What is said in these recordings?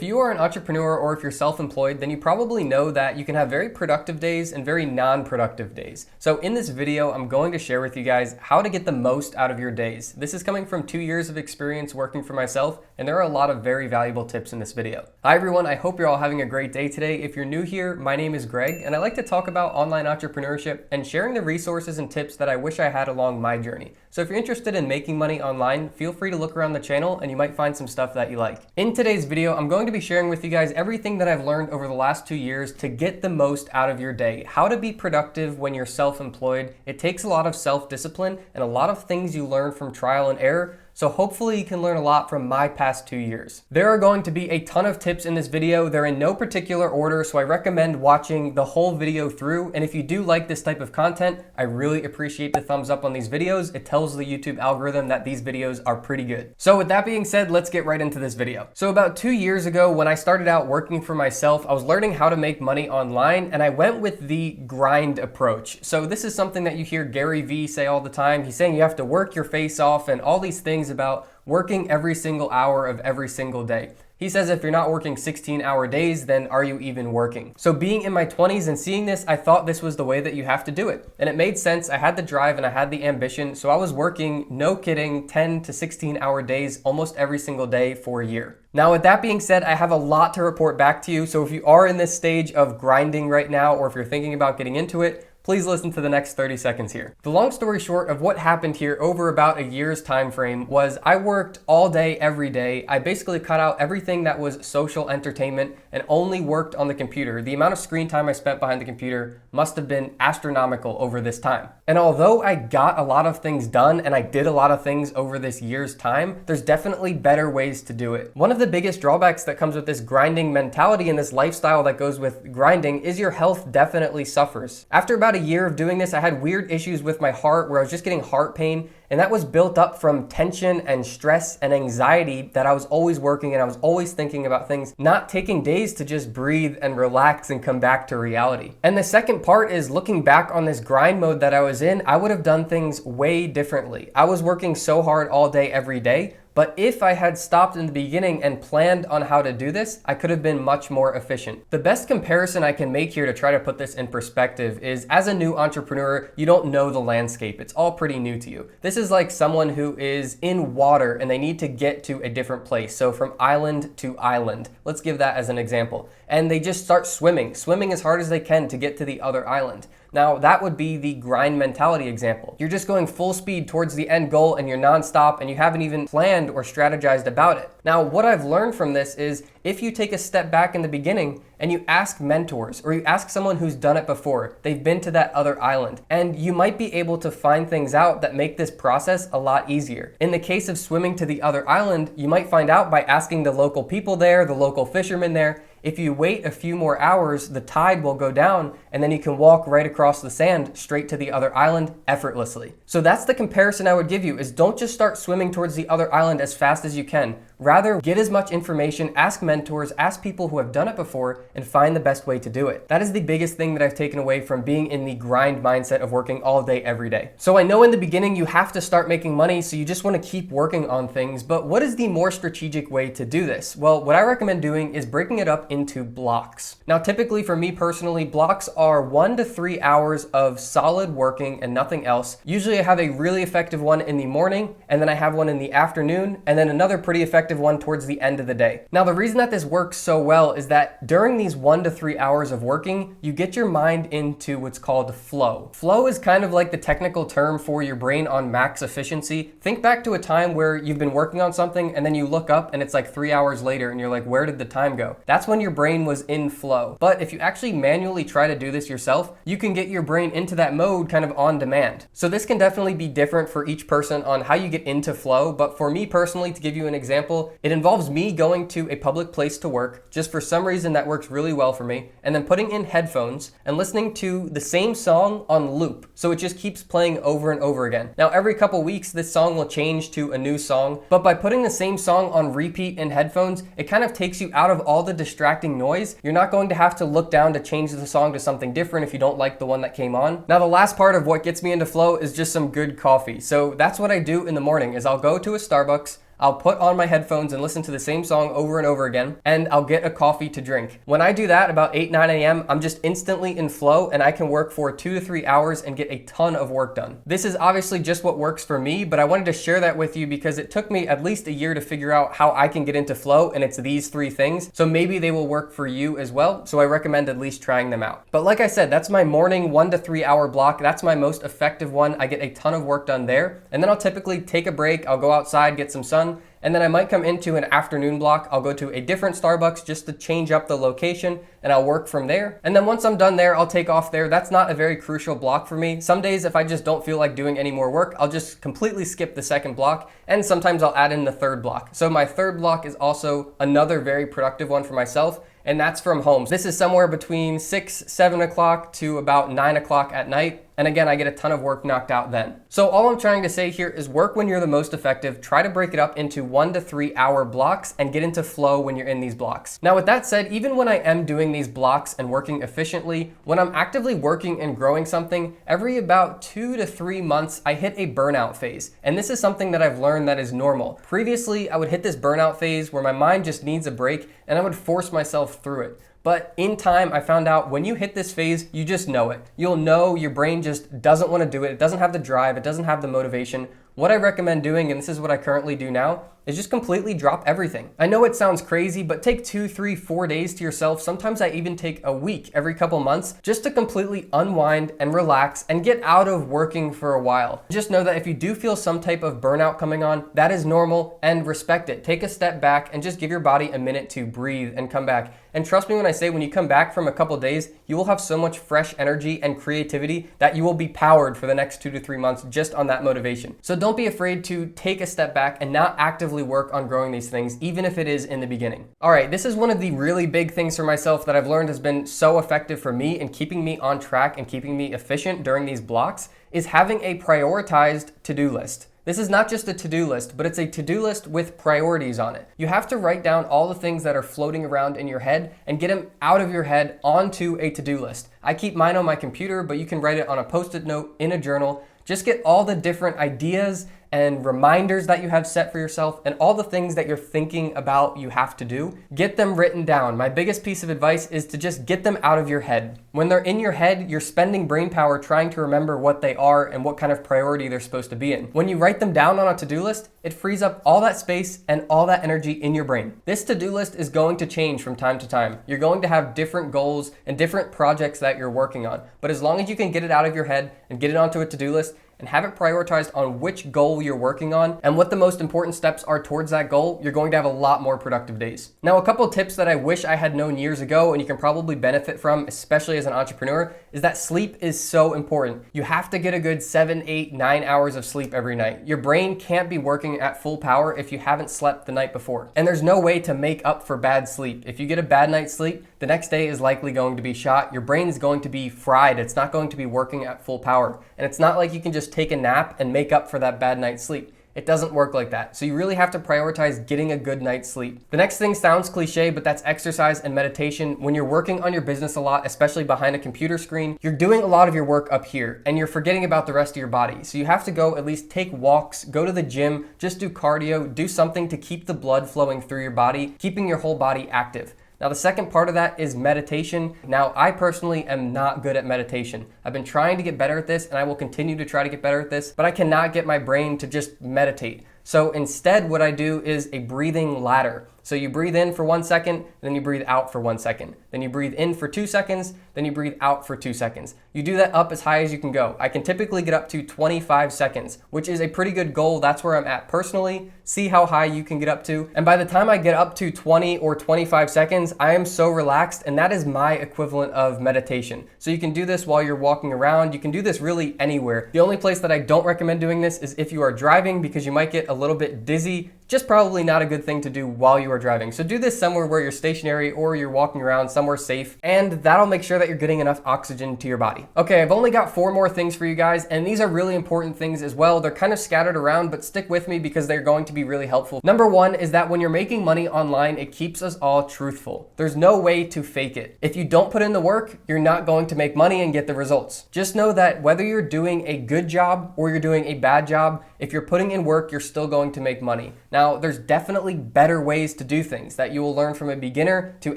If you are an entrepreneur or if you're self-employed, then you probably know that you can have very productive days and very non-productive days. So in this video, I'm going to share with you guys how to get the most out of your days. This is coming from 2 years of experience working for myself, and there are a lot of very valuable tips in this video. Hi everyone, I hope you're all having a great day today. If you're new here, my name is Greg, and I like to talk about online entrepreneurship and sharing the resources and tips that I wish I had along my journey. So if you're interested in making money online, feel free to look around the channel and you might find some stuff that you like. In today's video, I'm going to be sharing with you guys everything that I've learned over the last 2 years to get the most out of your day. How to be productive when you're self-employed. It takes a lot of self-discipline and a lot of things you learn from trial and error. So hopefully you can learn a lot from my past 2 years. There are going to be a ton of tips in this video. They're in no particular order, so I recommend watching the whole video through. And if you do like this type of content, I really appreciate the thumbs up on these videos. It tells the YouTube algorithm that these videos are pretty good. So with that being said, let's get right into this video. So about 2 years ago, when I started out working for myself, I was learning how to make money online, and I went with the grind approach. So this is something that you hear Gary Vee say all the time. He's saying you have to work your face off and all these things about working every single hour of every single day. He says if you're not working 16-hour days, then are you even working? So being in my 20s and seeing this, I thought this was the way that you have to do it. And it made sense. I had the drive and I had the ambition. So I was working, no kidding, 10 to 16-hour days almost every single day for a year. Now, with that being said, I have a lot to report back to you. So if you are in this stage of grinding right now, or if you're thinking about getting into it, please listen to the next 30 seconds here. The long story short of what happened here over about a year's time frame was I worked all day, every day. I basically cut out everything that was social entertainment and only worked on the computer. The amount of screen time I spent behind the computer must have been astronomical over this time. And although I got a lot of things done and I did a lot of things over this year's time, there's definitely better ways to do it. One of the biggest drawbacks that comes with this grinding mentality and this lifestyle that goes with grinding is your health definitely suffers. After about a year of doing this, I had weird issues with my heart where I was just getting heart pain, and that was built up from tension and stress and anxiety that I was always working and I was always thinking about things, not taking days to just breathe and relax and come back to reality. And the second part is looking back on this grind mode that I was in, I would have done things way differently. I was working so hard all day, every day. But if I had stopped in the beginning and planned on how to do this, I could have been much more efficient. The best comparison I can make here to try to put this in perspective is as a new entrepreneur, you don't know the landscape. It's all pretty new to you. This is like someone who is in water and they need to get to a different place. So from island to island, let's give that as an example. And they just start swimming as hard as they can to get to the other island. Now, that would be the grind mentality example. You're just going full speed towards the end goal and you're nonstop and you haven't even planned or strategized about it. Now, what I've learned from this is if you take a step back in the beginning and you ask mentors or you ask someone who's done it before, they've been to that other island, and you might be able to find things out that make this process a lot easier. In the case of swimming to the other island, you might find out by asking the local people there, the local fishermen there. If you wait a few more hours, the tide will go down and then you can walk right across the sand straight to the other island effortlessly. So that's the comparison I would give you is don't just start swimming towards the other island as fast as you can. Rather, get as much information, ask mentors, ask people who have done it before, and find the best way to do it. That is the biggest thing that I've taken away from being in the grind mindset of working all day, every day. So I know in the beginning you have to start making money, so you just want to keep working on things, but what is the more strategic way to do this? Well, what I recommend doing is breaking it up into blocks. Now, typically for me personally, blocks are 1 to 3 hours of solid working and nothing else. Usually I have a really effective one in the morning, and then I have one in the afternoon, and then another pretty effective one towards the end of the day. Now, the reason that this works so well is that during these 1 to 3 hours of working, you get your mind into what's called flow. Flow is kind of like the technical term for your brain on max efficiency. Think back to a time where you've been working on something and then you look up and it's like 3 hours later and you're like, where did the time go? That's when your brain was in flow. But if you actually manually try to do this yourself, you can get your brain into that mode kind of on demand. So this can definitely be different for each person on how you get into flow. But for me personally, to give you an example, it involves me going to a public place to work. Just for some reason that works really well for me. And then putting in headphones and listening to the same song on loop. So it just keeps playing over and over again. Now every couple weeks, this song will change to a new song. But by putting the same song on repeat in headphones, it kind of takes you out of all the distracting noise. You're not going to have to look down to change the song to something different if you don't like the one that came on. Now the last part of what gets me into flow is just some good coffee. So that's what I do in the morning is I'll go to a Starbucks, I'll put on my headphones and listen to the same song over and over again, and I'll get a coffee to drink. When I do that about 8, 9 a.m., I'm just instantly in flow, and I can work for 2 to 3 hours and get a ton of work done. This is obviously just what works for me, but I wanted to share that with you because it took me at least a year to figure out how I can get into flow, and it's these 3 things. So maybe they will work for you as well. So I recommend at least trying them out. But like I said, that's my morning 1 to 3 hour block. That's my most effective one. I get a ton of work done there. And then I'll typically take a break. I'll go outside, get some sun, and then I might come into an afternoon block. I'll go to a different Starbucks just to change up the location, and I'll work from there. And then once I'm done there, I'll take off there. That's not a very crucial block for me. Some days, if I just don't feel like doing any more work, I'll just completely skip the second block, and sometimes I'll add in the third block. So my third block is also another very productive one for myself, and that's from home. This is somewhere between 6, 7 o'clock to about 9 o'clock at night. And again, I get a ton of work knocked out then. So all I'm trying to say here is work when you're the most effective. Try to break it up into 1 to 3 hour blocks and get into flow when you're in these blocks. Now, with that said, even when I am doing these blocks and working efficiently, when I'm actively working and growing something, every about 2 to 3 months, I hit a burnout phase. And this is something that I've learned that is normal. Previously, I would hit this burnout phase where my mind just needs a break and I would force myself through it. But in time, I found out when you hit this phase, you just know it. You'll know your brain just doesn't want to do it. It doesn't have the drive. It doesn't have the motivation. What I recommend doing, and this is what I currently do now, is just completely drop everything. I know it sounds crazy, but take 2, 3, 4 days to yourself. Sometimes I even take a week every couple months just to completely unwind and relax and get out of working for a while. Just know that if you do feel some type of burnout coming on, that is normal, and respect it. Take a step back and just give your body a minute to breathe and come back. And trust me when I say when you come back from a couple days, you will have so much fresh energy and creativity that you will be powered for the next 2 to 3 months just on that motivation. So don't be afraid to take a step back and not actively work on growing these things, even if it is in the beginning. All right, this is one of the really big things for myself that I've learned has been so effective for me in keeping me on track and keeping me efficient during these blocks is having a prioritized to-do list. This is not just a to-do list, but it's a to-do list with priorities on it. You have to write down all the things that are floating around in your head and get them out of your head onto a to-do list. I keep mine on my computer, but you can write it on a Post-it note in a journal. Just get all the different ideas and reminders that you have set for yourself and all the things that you're thinking about you have to do. Get them written down. My biggest piece of advice is to just get them out of your head. When they're in your head, you're spending brain power trying to remember what they are and what kind of priority they're supposed to be in. When you write them down on a to-do list, it frees up all that space and all that energy in your brain. This to-do list is going to change from time to time. You're going to have different goals and different projects that you're working on. But as long as you can get it out of your head and get it onto a to-do list, and have it prioritized on which goal you're working on and what the most important steps are towards that goal, you're going to have a lot more productive days. Now, a couple of tips that I wish I had known years ago and you can probably benefit from, especially as an entrepreneur, is that sleep is so important. You have to get a good 7, 8, 9 hours of sleep every night. Your brain can't be working at full power if you haven't slept the night before. And there's no way to make up for bad sleep. If you get a bad night's sleep, the next day is likely going to be shot. Your brain is going to be fried. It's not going to be working at full power. And it's not like you can just take a nap and make up for that bad night's sleep. It doesn't work like that. So you really have to prioritize getting a good night's sleep. The next thing sounds cliche, but that's exercise and meditation. When you're working on your business a lot, especially behind a computer screen, you're doing a lot of your work up here and you're forgetting about the rest of your body. So you have to go at least take walks, go to the gym, just do cardio, do something to keep the blood flowing through your body, keeping your whole body active. Now, the second part of that is meditation. Now, I personally am not good at meditation. I've been trying to get better at this and I will continue to try to get better at this, but I cannot get my brain to just meditate. So instead, what I do is a breathing ladder. So you breathe in for 1 second, then you breathe out for 1 second. Then you breathe in for 2 seconds, then you breathe out for 2 seconds. You do that up as high as you can go. I can typically get up to 25 seconds, which is a pretty good goal. That's where I'm at personally. See how high you can get up to. And by the time I get up to 20 or 25 seconds, I am so relaxed, and that is my equivalent of meditation. So you can do this while you're walking around. You can do this really anywhere. The only place that I don't recommend doing this is if you are driving, because you might get a little bit dizzy. Just probably not a good thing to do while you are driving. So do this somewhere where you're stationary or you're walking around somewhere safe, and that'll make sure that you're getting enough oxygen to your body. Okay, I've only got 4 more things for you guys, and these are really important things as well. They're kind of scattered around, but stick with me because they're going to be really helpful. Number 1 is that when you're making money online, it keeps us all truthful. There's no way to fake it. If you don't put in the work, you're not going to make money and get the results. Just know that whether you're doing a good job or you're doing a bad job, if you're putting in work, you're still going to make money. Now, Now, there's definitely better ways to do things that you will learn from a beginner to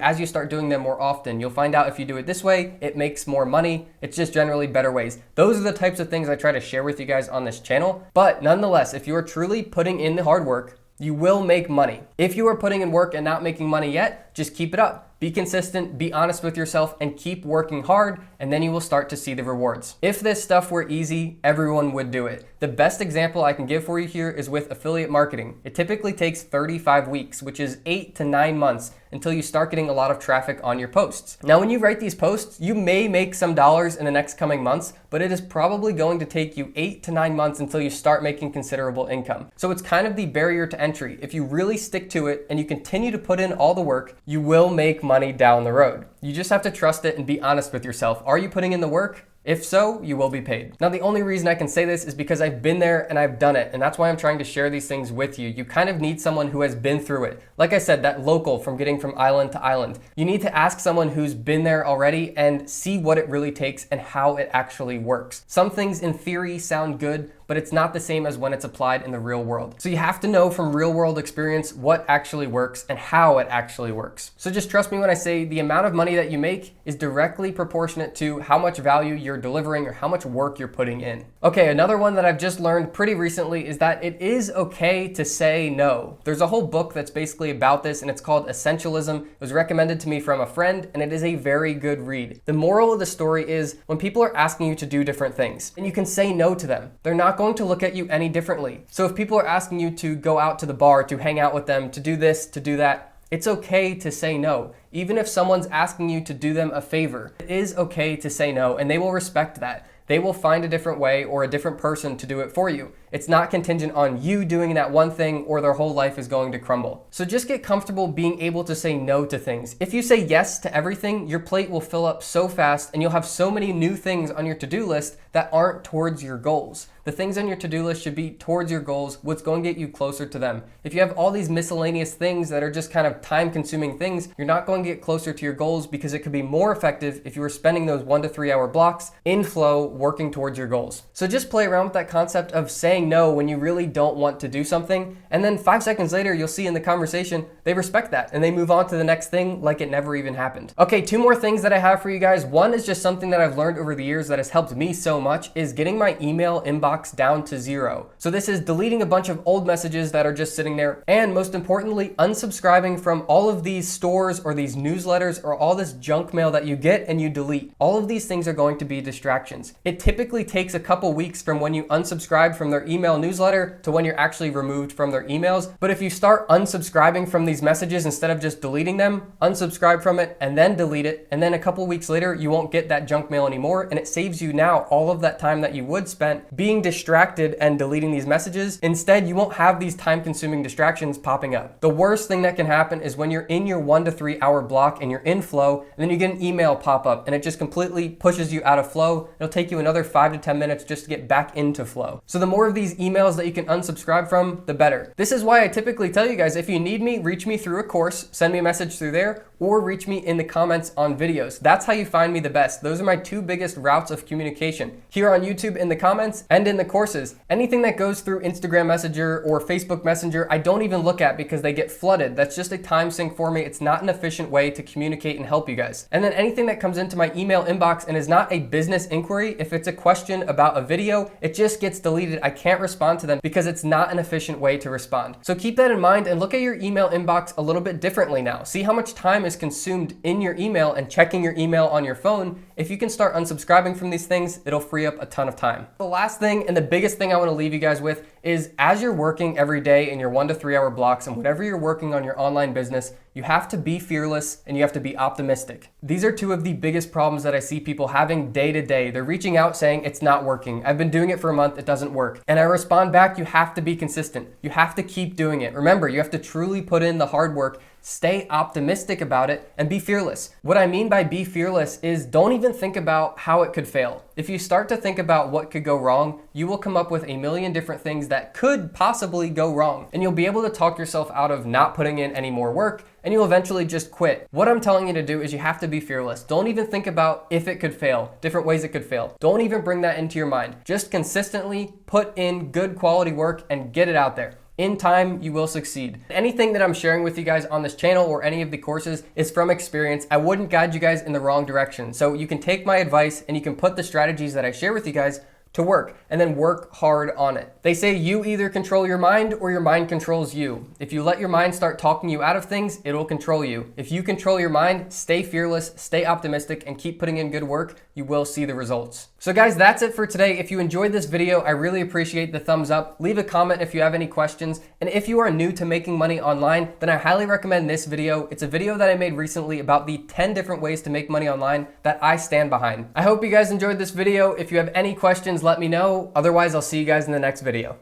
as you start doing them more often. You'll find out if you do it this way, it makes more money. It's just generally better ways. Those are the types of things I try to share with you guys on this channel. But nonetheless, if you're truly putting in the hard work, you will make money. If you are putting in work and not making money yet, just keep it up. Be consistent, be honest with yourself, and keep working hard, and then you will start to see the rewards. If this stuff were easy, everyone would do it. The best example I can give for you here is with affiliate marketing. It typically takes 35 weeks, which is 8 to 9 months, until you start getting a lot of traffic on your posts. Now, when you write these posts, you may make some dollars in the next coming months, but it is probably going to take you 8 to 9 months until you start making considerable income. So it's kind of the barrier to entry. If you really stick to it and you continue to put in all the work, you will make money down the road. You just have to trust it and be honest with yourself. Are you putting in the work? If so, you will be paid. Now, the only reason I can say this is because I've been there and I've done it, and that's why I'm trying to share these things with you. You kind of need someone who has been through it. Like I said, that local from getting from island to island. You need to ask someone who's been there already and see what it really takes and how it actually works. Some things in theory sound good, but it's not the same as when it's applied in the real world. So you have to know from real world experience what actually works and how it actually works. So just trust me when I say the amount of money that you make is directly proportionate to how much value you're delivering or how much work you're putting in. Okay, another one that I've just learned pretty recently is that it is okay to say no. There's a whole book that's basically about this, and it's called Essentialism. It was recommended to me from a friend, and it is a very good read. The moral of the story is when people are asking you to do different things, and you can say no to them, they're not going to look at you any differently. So if people are asking you to go out to the bar, to hang out with them, to do this, to do that, it's okay to say no. Even if someone's asking you to do them a favor, it is okay to say no, and they will respect that. They will find a different way or a different person to do it for you. It's not contingent on you doing that one thing or their whole life is going to crumble. So just get comfortable being able to say no to things. If you say yes to everything, your plate will fill up so fast and you'll have so many new things on your to-do list that aren't towards your goals. The things on your to-do list should be towards your goals, what's going to get you closer to them. If you have all these miscellaneous things that are just kind of time-consuming things, you're not going to get closer to your goals because it could be more effective if you were spending those 1 to 3 hour blocks in flow working towards your goals. So just play around with that concept of saying no when you really don't want to do something, and then 5 seconds later you'll see in the conversation they respect that and they move on to the next thing like it never even happened. Okay, 2 more things that I have for you guys. One is just something that I've learned over the years that has helped me so much is getting my email inbox down to 0. So this is deleting a bunch of old messages that are just sitting there, and most importantly, unsubscribing from all of these stores or these newsletters or all this junk mail that you get and you delete. All of these things are going to be distractions. It typically takes a couple weeks from when you unsubscribe from their email newsletter to when you're actually removed from their emails. But if you start unsubscribing from these messages instead of just deleting them, unsubscribe from it and then delete it, and then a couple weeks later you won't get that junk mail anymore, and it saves you now all of that time that you would spend being distracted and deleting these messages. Instead, you won't have these time-consuming distractions popping up. The worst thing that can happen is when you're in your 1 to 3 hour block and you're in flow, and then you get an email pop up and it just completely pushes you out of flow. It'll take you another 5 to 10 minutes just to get back into flow. So the more of these emails that you can unsubscribe from, the better. This is why I typically tell you guys, if you need me, reach me through a course, send me a message through there, or reach me in the comments on videos. That's how you find me the best. Those are my 2 biggest routes of communication. Here on YouTube in the comments and in the courses. Anything that goes through Instagram Messenger or Facebook Messenger, I don't even look at because they get flooded. That's just a time sink for me. It's not an efficient way to communicate and help you guys. And then anything that comes into my email inbox and is not a business inquiry, if it's a question about a video, it just gets deleted. I can't respond to them because it's not an efficient way to respond. So keep that in mind and look at your email inbox a little bit differently now. See how much time is consumed in your email and checking your email on your phone. If you can start unsubscribing from these things, it'll free up a ton of time. The last thing and the biggest thing I want to leave you guys with is as you're working every day in your 1 to 3 hour blocks and whatever you're working on your online business, you have to be fearless and you have to be optimistic. These are 2 of the biggest problems that I see people having day to day. They're reaching out saying it's not working. I've been doing it for a month, it doesn't work. And I respond back, you have to be consistent. You have to keep doing it. Remember, you have to truly put in the hard work. Stay optimistic about it and be fearless. What I mean by be fearless is don't even think about how it could fail. If you start to think about what could go wrong, you will come up with a million different things that could possibly go wrong. And you'll be able to talk yourself out of not putting in any more work, and you'll eventually just quit. What I'm telling you to do is you have to be fearless. Don't even think about if it could fail, different ways it could fail. Don't even bring that into your mind. Just consistently put in good quality work and get it out there. In time, you will succeed. Anything that I'm sharing with you guys on this channel or any of the courses is from experience. I wouldn't guide you guys in the wrong direction. So you can take my advice and you can put the strategies that I share with you guys to work, and then work hard on it. They say you either control your mind or your mind controls you. If you let your mind start talking you out of things, it'll control you. If you control your mind, stay fearless, stay optimistic, and keep putting in good work, you will see the results. So guys, that's it for today. If you enjoyed this video, I really appreciate the thumbs up. Leave a comment if you have any questions. And if you are new to making money online, then I highly recommend this video. It's a video that I made recently about the 10 different ways to make money online that I stand behind. I hope you guys enjoyed this video. If you have any questions, let me know. Otherwise, I'll see you guys in the next video.